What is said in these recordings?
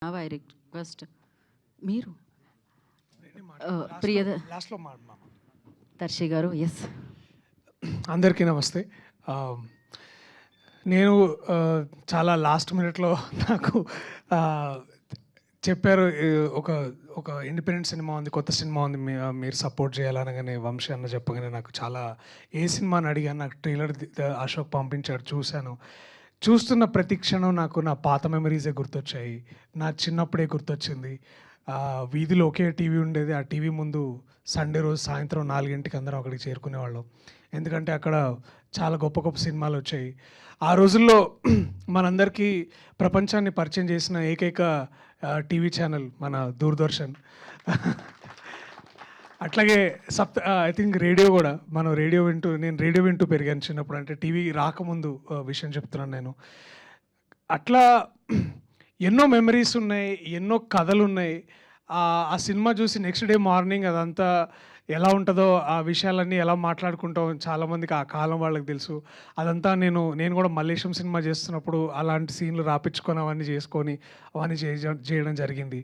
Now I request మీరు ప్రియద లాస్ట్లో దర్శి గారు. ఎస్, అందరికీ నమస్తే. నేను చాలా లాస్ట్ మినిట్లో నాకు చెప్పారు, ఒక ఒక ఇండిపెండెంట్ సినిమా ఉంది, కొత్త సినిమా ఉంది, మీరు సపోర్ట్ చేయాలనగానే వంశీ అన్న చెప్పగానే నాకు చాలా ఏ సినిమా అని అడిగాను. నాకు ట్రైలర్ అశోక్ పంపించాడు, చూశాను. చూస్తున్న ప్రతి క్షణం నాకు నా పాత మెమరీసే గుర్తొచ్చాయి. నా చిన్నప్పుడే గుర్తొచ్చింది. వీధిలో ఒకే టీవీ ఉండేది. ఆ టీవీ ముందు సండే రోజు సాయంత్రం 4 అందరం అక్కడికి చేరుకునేవాళ్ళం. ఎందుకంటే అక్కడ చాలా గొప్ప గొప్ప సినిమాలు వచ్చాయి. ఆ రోజుల్లో మనందరికీ ప్రపంచాన్ని పరిచయం చేసిన ఏకైక టీవీ ఛానల్ మన దూరదర్శన్. అట్లాగే ఐ థింక్ రేడియో కూడా, మనం నేను రేడియో వింటూ పెరిగాను చిన్నప్పుడు. అంటే టీవీ రాకముందు విషయం చెప్తున్నాను నేను. అట్లా ఎన్నో మెమరీస్ ఉన్నాయి, ఎన్నో కథలు ఉన్నాయి. ఆ సినిమా చూసి నెక్స్ట్ డే మార్నింగ్ అదంతా ఎలా ఉంటుందో, ఆ విషయాలన్నీ ఎలా మాట్లాడుకుంటాం చాలామందికి ఆ కాలం వాళ్ళకి తెలుసు. అదంతా నేను కూడా మల్లేశం సినిమా చేస్తున్నప్పుడు అలాంటి సీన్లు రాపించుకొని అవన్నీ చేయడం జరిగింది.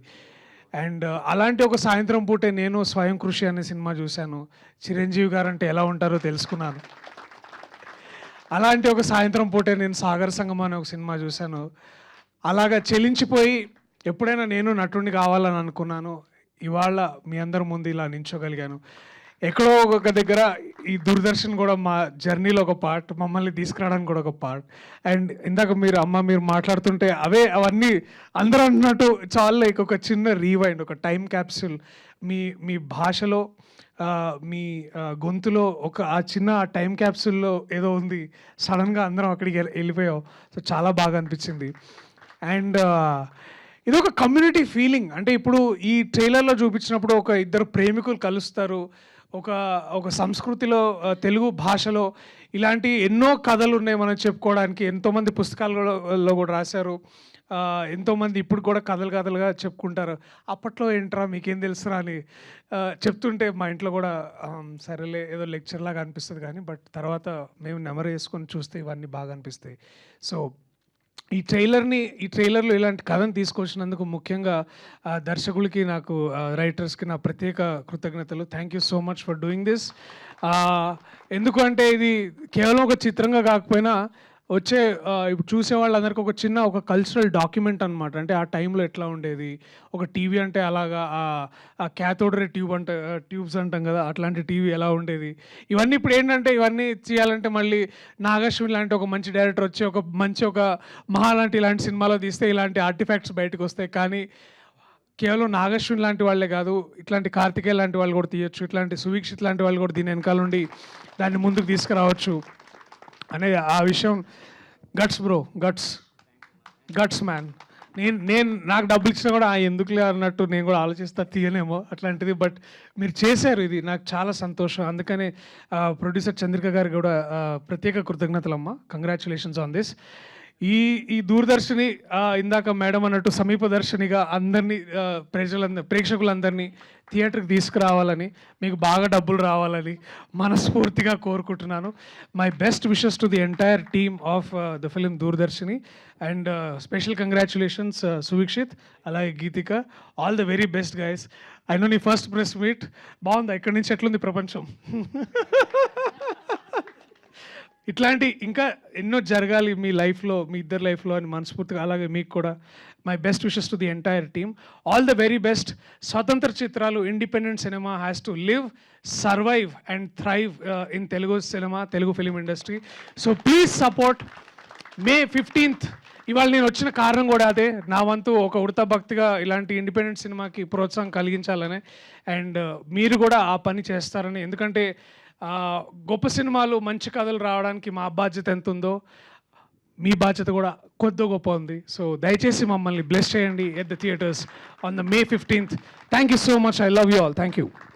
అండ్ అలాంటి ఒక సాయంత్రం పూటే నేను స్వయం కృషి అనే సినిమా చూశాను. చిరంజీవి గారు అంటే ఎలా ఉంటారో తెలుసుకున్నాను. అలాంటి ఒక సాయంత్రం పూటే నేను సాగర్ సంగమం అనే ఒక సినిమా చూశాను. అలాగా చెలించిపోయి ఎప్పుడైనా నేను నటుడిని కావాలని అనుకున్నాను. ఇవాళ మీ అందరి ముందు ఇలా నించోగలిగాను. ఎక్కడో ఒక దగ్గర ఈ దూరదర్శన్ కూడా మా జర్నీలో ఒక పార్ట్, మమ్మల్ని తీసుకురావడానికి కూడా ఒక పార్ట్. అండ్ ఇందాక మీరు మాట్లాడుతుంటే అవన్నీ అందరూ అన్నట్టు చాలా లైక్ ఒక చిన్న రీవైండ్, ఒక టైం క్యాప్సూల్. మీ భాషలో, మీ గొంతులో ఆ చిన్న టైం క్యాప్సూల్లో ఏదో ఉంది. సడన్గా అందరం అక్కడికి వెళ్ళిపోయాం. సో చాలా బాగా అనిపించింది. అండ్ ఇది ఒక కమ్యూనిటీ ఫీలింగ్. అంటే ఇప్పుడు ఈ ట్రైలర్లో చూపించినప్పుడు ఒక ఇద్దరు ప్రేమికులు కలుస్తారు. ఒక సంస్కృతిలో, తెలుగు భాషలో ఇలాంటి ఎన్నో కథలు ఉన్నాయి మనం చెప్పుకోవడానికి. ఎంతోమంది పుస్తకాలలో కూడా రాశారు. ఎంతోమంది ఇప్పుడు కూడా కథలుగా చెప్పుకుంటారు. అప్పట్లో ఏంట్రా మీకేం తెలుసురా అని చెప్తుంటే మా ఇంట్లో కూడా సరేలే ఏదో లెక్చర్ లాగా అనిపిస్తుంది కానీ, బట్ తర్వాత మేము నెమరు వేసుకొని చూస్తే ఇవన్నీ బాగా అనిపిస్తాయి. సో ఈ ట్రైలర్లో ఇలాంటి కథను తీసుకొచ్చినందుకు ముఖ్యంగా దర్శకులకి, నాకు రైటర్స్కి నా ప్రత్యేక కృతజ్ఞతలు. Thank you so much for doing this. ఎందుకు అంటే ఇది కేవలం ఒక చిత్రంగా కాకపోయినా వచ్చే ఇప్పుడు చూసే వాళ్ళందరికీ ఒక కల్చరల్ డాక్యుమెంట్ అనమాట. అంటే ఆ టైంలో ఎట్లా ఉండేది, ఒక టీవీ అంటే అలాగా ఆ క్యాథోడ్ రే ట్యూబ్స్ అంటాం కదా, అట్లాంటి టీవీ ఎలా ఉండేది. ఇవన్నీ ఇప్పుడు ఏంటంటే ఇవన్నీ చేయాలంటే మళ్ళీ నాగశ్విన్ లాంటి ఒక మంచి డైరెక్టర్ వచ్చి ఒక మహా లాంటి ఇలాంటి సినిమాలో తీస్తే ఇలాంటి ఆర్టిఫాక్ట్స్ బయటకు వస్తాయి. కానీ కేవలం నాగశ్విన్ లాంటి వాళ్ళే కాదు, ఇట్లాంటి కార్తికేయ లాంటి వాళ్ళు కూడా తీయొచ్చు, ఇట్లాంటి సువీక్షిత్ లాంటి వాళ్ళు కూడా దీని వెనకాల నుండి దాన్ని ముందుకు తీసుకురావచ్చు అనే ఆ విషయం. Guts bro, guts man. నాకు డబ్బులు ఇచ్చినా కూడా ఎందుకులే అన్నట్టు నేను కూడా ఆలోచిస్తా, తీయనేమో అట్లాంటిది. బట్ మీరు చేశారు, ఇది నాకు చాలా సంతోషం. అందుకనే ప్రొడ్యూసర్ చంద్రిక గారికి కూడా ప్రత్యేక కృతజ్ఞతలమ్మా. Congratulations on this. ఈ దూరదర్శిని ఇందాక మేడం అన్నట్టు సమీప దర్శనిగా అందరినీ, ప్రేక్షకులందరినీ థియేటర్కి తీసుకురావాలని, మీకు బాగా డబ్బులు రావాలని మనస్ఫూర్తిగా కోరుకుంటున్నాను. My best wishes to the entire team of the film Doordarshini. And special congratulations Suvikshit, అలాగే Geethika. All the very best guys. I know నీ ఫస్ట్ ప్రెస్ మీట్ బాగుందా, ఇక్కడి నుంచి ఎట్లుంది ప్రపంచం? ఇట్లాంటి ఇంకా ఎన్నో జరగాలి మీ లైఫ్లో, మీ ఇద్దరు లైఫ్లో అని మనస్ఫూర్తిగా. అలాగే మీకు కూడా my best wishes to the entire team. All the very best. స్వతంత్ర చిత్రాలు, independent cinema has to live, survive and thrive in Telugu cinema, Telugu film industry. So please support. May 15th ఇవాళ నేను వచ్చిన కారణం కూడా అదే. నా వంతు ఒక ఉడతా భక్తిగా ఇలాంటి ఇండిపెండెంట్ సినిమాకి ప్రోత్సాహం కలిగించాలని, అండ్ మీరు కూడా ఆ పని చేస్తారని. ఎందుకంటే గొప్ప సినిమాలు, మంచి కథలు రావడానికి మా బాధ్యత ఎంత ఉందో మీ బాధ్యత కూడా కొద్ది గొప్ప ఉంది. సో దయచేసి మమ్మల్ని బ్లెస్ చేయండి at the theatres on the May 15th. Thank you so much. I love you all. Thank you.